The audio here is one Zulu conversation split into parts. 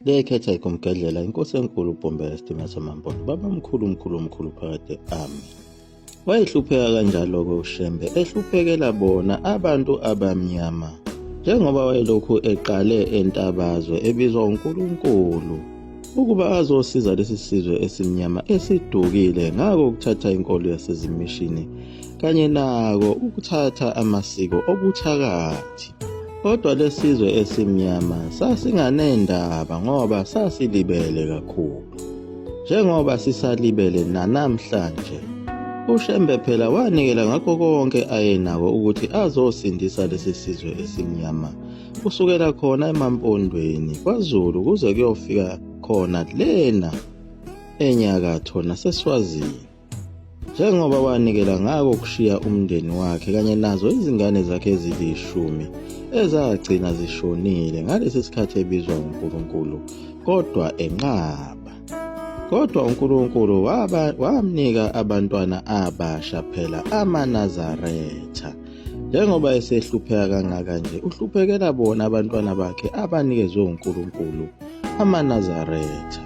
Lekhetha ikumgedlela inkosi enkulu uBombela Stima Samampondo baba mkhulu phakade ami. Wayehlupheka kanjalo-ke uShembe ehluphekela bona abantu abamnyama njengoba wayelokhu eqale entabazwe ebizwa uNkulunkulu ukuba azosiza lesi sizwe esimnyama esidukile ngako ukuthatha inkolo yasezimishini kanye nako ukuthatha amasiko obuthakathi. Kodwa lesizwe esimnyama sasinganendaba ngoba sasilibele kakhulu. Njengoba sisalibele nanamhlanje, uShembe phela wanikela ngakho konke ayenako ukuthi azosindisa lesi sizwe esimnyama kusukela khona emampondweni kwaZulu kuze kuyofika khona lena enyakatho naseSwazini. Njengoba wanikela ngako kushiya umndeni wakhe kanye nazo izingane zakhe ezilishumi ezagcina zishonile ngalesi sikhathi ebizwa uNkulunkulu kodwa enqaba. Kodwa uNkulunkulu wamnika abantwana abasha phela amaNazaretha. Njengoba esehlupheka kangaka nje uhluphekela bona abantwana bakhe abanikezwe uNkulunkulu amaNazaretha.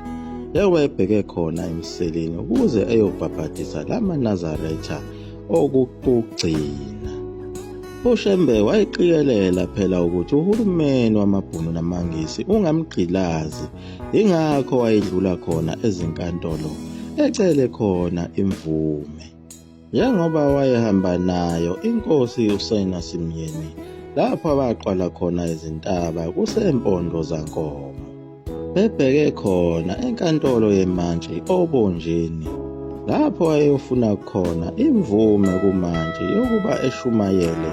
Wayebheke khona emseleni ukuze eyobhabhadisa lamaNazaretha okugcina. uShembe wayiqikelela phela ukuthi uhulumeni wamaBhunu namaNgisi ungamgqilazi, ingakho wayedlula khona ezinkantolo ecele khona imvume. Njengoba wayehamba nayo inkosi uSenasimyeni lapho abaqala khona izintaba kusempondo zankomo. Bebheke khona enkantolo yemantshi obonjeni lapho ayofuna khona imvume kumantshi yokuba eshumayele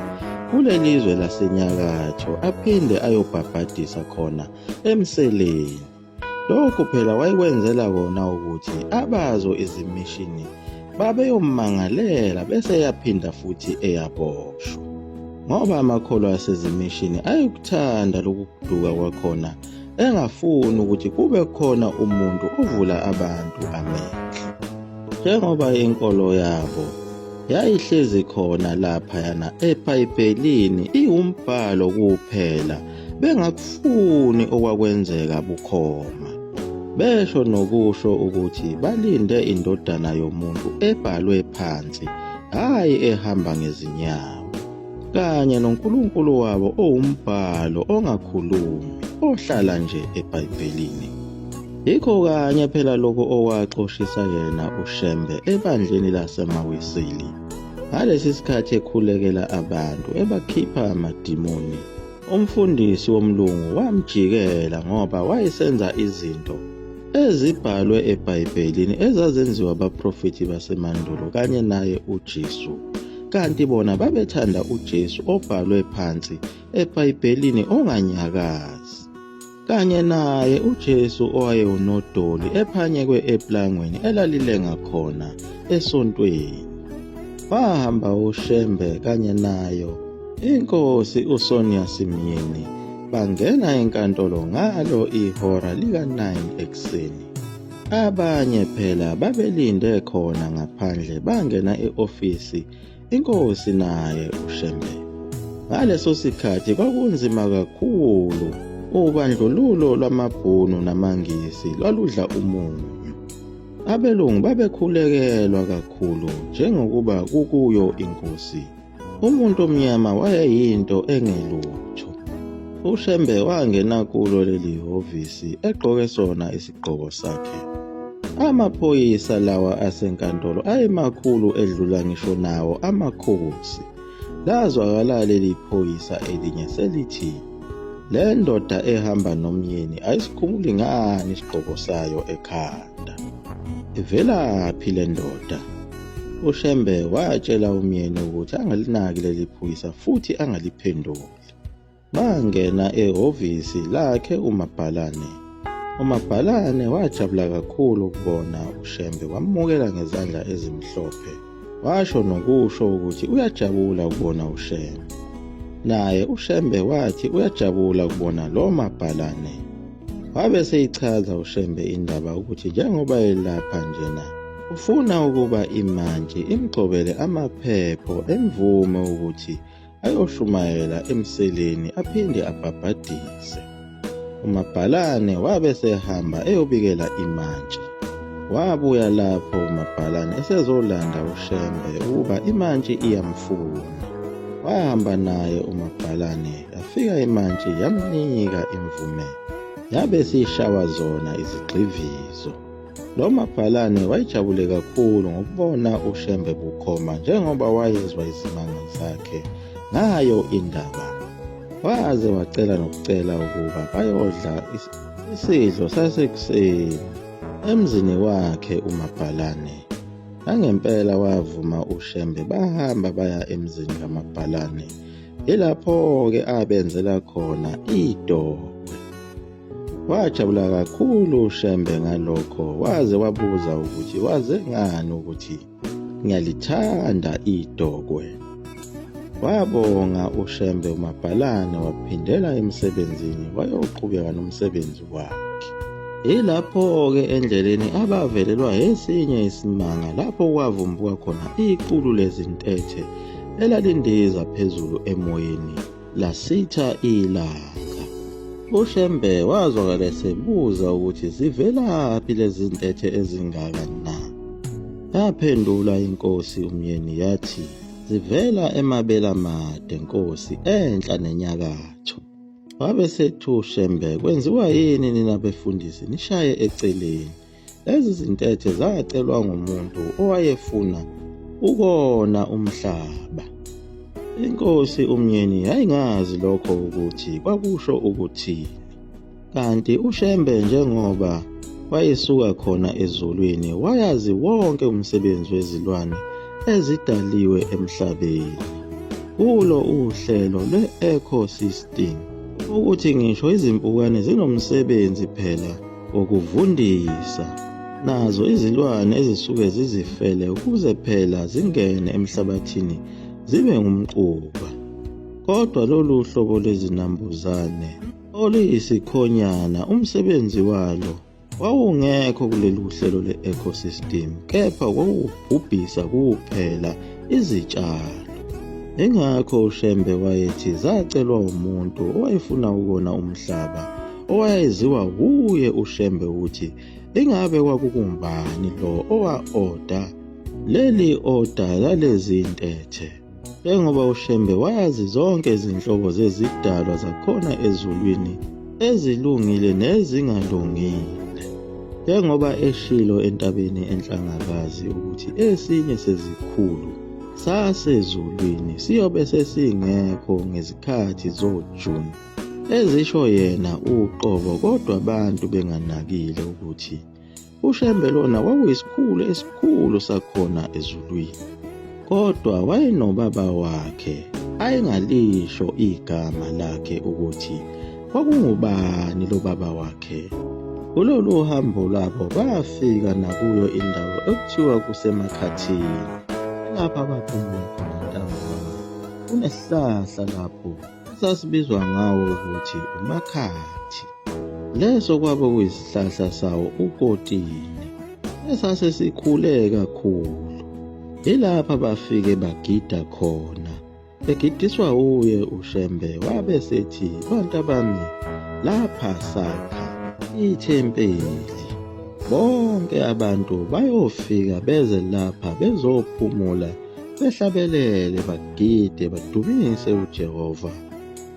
kulelizwe lasenyakatho aphinde ayobhabhadisa khona emseleni. Lokhu phela wayekwenzela kona ukuthi abazo izimishini babeyomangalela bese yaphinda futhi eyaboshwa. Ngoba amakholwa asezimishini ayekuthanda lokuduka kwakhona engafuni ukuthi kube khona umuntu ovula abantu amehlo. Njengoba inkolo yabo yayihlezi khona laphayana eBhayibhelini iwumbhalo kuphela bengakufuni okwakwenzeka bukhoma. Besho nokusho ukuthi balinde indodana yomuntu ebhalwe phansi hayi ehamba ngezinyawo. Kanye noNkulunkulu wabo owumbhalo ongakhulumi ohlala nje eBhayibhelini. Yikho kanye phela lokho owaxoshisa yena uShembe ebandleni lasemaWeseli. Ngalesi sikhathi ekhulekela abantu ebakhipha amadimoni, umfundisi womlungu wamjikela ngoba wayesenza izinto ezibhalwe eBhayibhelini ezazenziwa abaprofethi basemandulo kanye naye uJesu. Kanti bona babethanda uJesu obhalwe phansi eBhayibhelini onganyakazi. Kanye naye uJesu owayewunodoli ephanyekwe eplangweni elalilenga khona esontweni. Wahamba uShembe kanye nayo inkosi uSenasimyeni bangena enkantolo ngalo ihora lika-9 ekuseni. Abanye phela babelinde khona ngaphandle bangena e-ofisi inkosi naye uShembe. Ngaleso sikhathi kwakunzima kakhulu. Ubandlululo lwamaBhunu namaNgisi lwaludla umunyu. Abelungu babekhulekelwa kakhulu njengokuba kukuyo inkosi. Umuntu omnyama wayeyinto engelutho. uShembe wangena kulo leli hhovisi egqoke sona isigqoko sakhe. Amaphoyisa lawa asenkantolo ayemakhulu edlula ngisho nawo amakhosi. Lazwakala leli phoyisa elinye selithi, "Le ndoda ehamba nomyeni ayisikhumuli ngani isigqoko sayo ekhanda. Ivelaphi le ndoda?" uShembe watshela umyeni ukuthi angalinaki leli phoyisa futhi angaliphenduli. Bangena ehhovisi lakhe uMabhalane. uMabhalane wajabula kakhulu ukubona uShembe wamukela ngezandla ezimhlophe. Washo nokusho ukuthi uyajabula ukubona uShembe. Naye uShembe wathi uyajabula ukubona lo Mabhalane. Wabe seyichaza uShembe indaba ukuthi njengoba elapha njena ufuna ukuba imantshi imgxobele amaphepho emvume ukuthi ayoshumayela emseleni aphinde abhabhadise. uMabhalane wabe sehamba eyobikela iMantshi. Wabuya lapho uMabhalane esezolanda uShembe ukuba iMantshi iyamfuna. Wahamba naye uMabhalane, yafika iMantshi yamnika imvume, yabe sishawa zona izigxivizo. Lo Mabhalane wayejabule kakhulu ngokubona uShembe bukhoma njengoba wayezwa izimanga zakhe ngayo indaba. Waze wacela nokucela ukuba bayodla isidlo sasekuseni emzini wakhe uMabhalane. Nangempela wavuma uShembe bahamba baya emzini kaMabhalane. Yilapho-ke abenzela khona idokwe. Wajabula kakhulu uShembe ngalokho, waze wabuza ukuthi waze ngani ukuthi ngiyalithanda idokwe. Wabonga uShembe uMabhalane waphindela emsebenzini wayoqhubeka nomsebenzi wakhe. Yilapho-ke endleleni abavelelwa esinye isimanga lapho kwavumbuka khona iqulu lezintethe elalindiza phezulu emoyeni lasitha ilanga. uShembe wazwakala esebuza ukuthi zivelaphi lezi ntethe ezingaka na. Yaphendula inkosi umyeni yathi, zivela emabele amade nkosi, enhla nenyakatho. Wabe sethi uShembe, kwenziwa yini nina befundisi nishaye eceleni? Lezi zintethe zacelwa ngumuntu owayefuna ukona umhlaba. Inkosi umyeni yayingazi lokho ukuthi kwakusho ukuthini. Kanti uShembe njengoba wayesuka khona ezulwini wayazi wonke umsebenzi wezilwane ezidaliwe emhlabeni. Kulo uhlelo lwe-ecosystem ukuthi ngisho izimpukane zinomsebenzi phela wokuvundisa, nazo izilwane ezisuke zizifele ukuze phela zingene emhlabathini zibe ngumquba. Kodwa lolu hlobo lwezinambuzane oluyisikhonyana umsebenzi walo wawungekho kulelu hlelo le-ecosystem, kepha kwawubhubhisa kuphela izitshalo. Ingakho uShembe wayethi zacelwa umuntu owayefuna ukona umhlaba, owayeziwa kuye uShembe ukuthi ingabe kwakukumbani lo owa-oda leli oda lalezi ntethe. Njengoba uShembe wayazi zonke izinhlobo zezidalwa zakhona ezulwini, ezilungile nezingalungile. Njengoba eshilo entabeni enhlangakazi ukuthi esinye sezikhulu sasezulwini siyobe sesingekho ngezikhathi zoJuni, ezisho yena uqobo, kodwa abantu benganakile ukuthi uShembe lona wawuyisikhulu esikhulu sakhona ezulwini. Kodwa wayenobaba wakhe ayengalisho igama lakhe ukuthi kwakungubani lo baba wakhe. Kulolu hambo lwabo bafika nakuyo indawo ekuthiwa kuseMakhathini. Lapha baphumula khona ntambama kunesihlahla lapho esasibizwa ngawo ukuthi uMakhathi. Leso kwabo kuyisihlahla sawo ukotini esasesikhule kakhulu. Yilapha bafike bagida khona, begidiswa uye uShembe. Wabe sethi, bantu bami, lapha sakha ithempeli. Bonke abantu bayofika beze lapha bezophumula, behlabelele, bagide, badumise uJehova.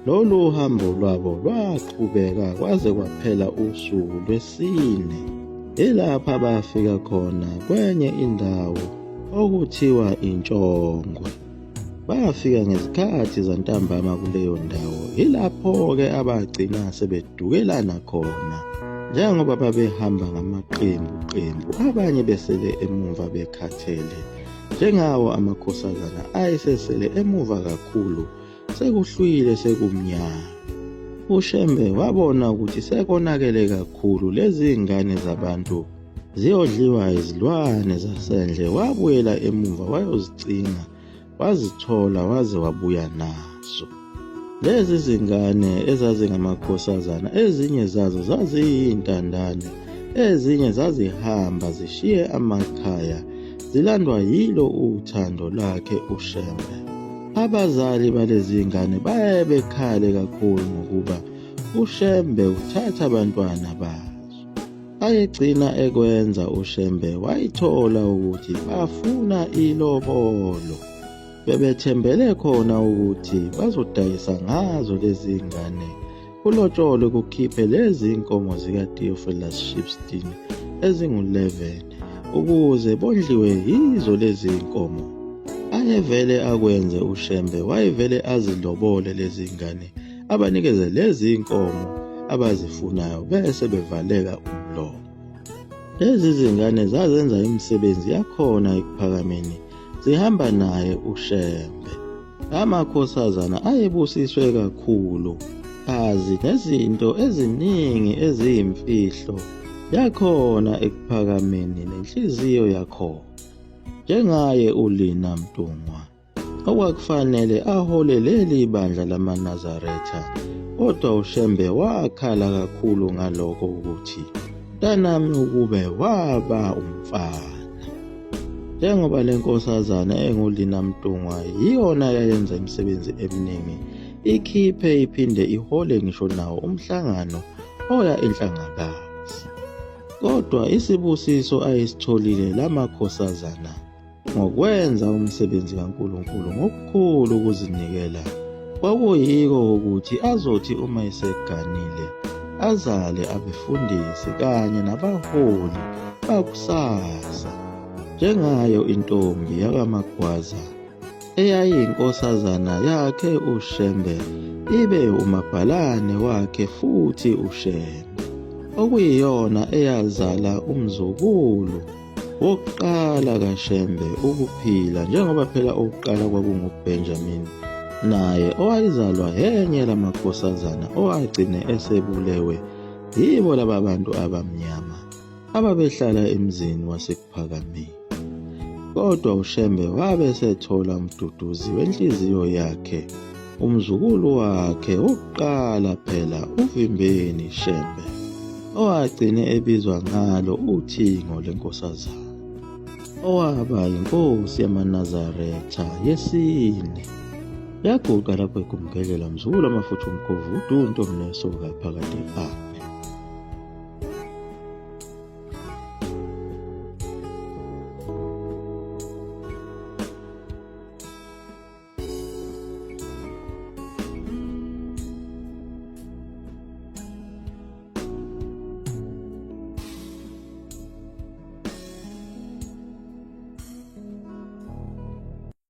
Lolu hambo lwabo lwaqhubeka kwaze kwaphela usuku lwesine. Yilapha bafika khona kwenye indawo okuthiwa iNtshongwe. Bafika ngezikhathi zantambama kuleyo ndawo. Yilapho-ke abagcina sebedukelana khona, njengoba babehamba ngamaqembu, abanye besele emuva bekhathele, njengawo amakhosazana ayesesele emuva kakhulu, sekuhlwile sekumnyama. uShembe wabona ukuthi sekonakele kakhulu lezi ngane zabantu ziyodliwa izilwane zasendle. Wabuyela emuva wayozicinga, wazithola waze wabuya nazo. Lezi zingane ezazingamakhosazana, ezinye zazo zaziyintandane, ezinye zazihamba zishiye amakhaya zilandwa yilo uthando lakhe uShembe. Abazali balezi ngane baye bekhale kakhulu ngokuba uShembe uthatha abantwana bazo. Ayegcina ekwenza uShembe wayithola ukuthi bafuna ilobolo. Bebethembele khona ukuthi bazodayisa ngazo lezi ngane kulotsholwe kukhiphe lezi inkomo zikaTheophilus Shipstein ezingu-11 ukuze bondliwe yizo lezi inkomo. Ayevele akwenze uShembe wayevele azilobole lezi ngane abanikeze lezi inkomo abazifunayo bese bevaleka umlomo. Lezi zingane zazenza imisebenzi yakhona ekuphakameni zihamba naye uShembe. Amakhosazana ayebusiswe kakhulu azi nezinto eziningi eziyimfihlo yakhona ekuphakameni nenhliziyo yakhona. Njengaye uLina Mtungwa okwakufanele ahole leli bandla lamaNazaretha, kodwa uShembe wakhala kakhulu ngalokho ukuthi mntanami ukube waba umfana. Njengoba le nkosazana enguLina Mtungwa yiyona yayenza imisebenzi eminingi, ikhiphe iphinde ihole ngisho nawo umhlangano oya enhlangakazi. Kodwa isibusiso ayisitholile lamakhosazana ngokwenza umsebenzi kaNkulunkulu ngokukhulu ukuzinikela kwakuyiko ukuthi azothi uma eseganile azale abefundisi kanye nabaholi bakusasa, njengayo intombi yakaMagwaza eyayiyinkosazana yakhe uShembe ibe umabhalane wakhe futhi uShembe, okuyiyona eyazala umzukulu wokuqala kaShembe ukuphila, njengoba phela owokuqala kwakunguBenjamin, naye owayezalwa enye lamakhosazana owagcine esebulewe yibo laba bantu abamnyama ababehlala emzini wasekuphakameni. Kodwa uShembe wabe esethola umduduzi wenhliziyo yakhe, umzukulu wakhe wokuqala phela uVimbeni Shembe, owagcine ebizwa ngalo uThingo lenkosazana, owaba yinkosi yamaNazaretha yesine. Yaguqa lapho egumgelela mzukulu amafutha umkhovu uDunto Mneso phakade apha.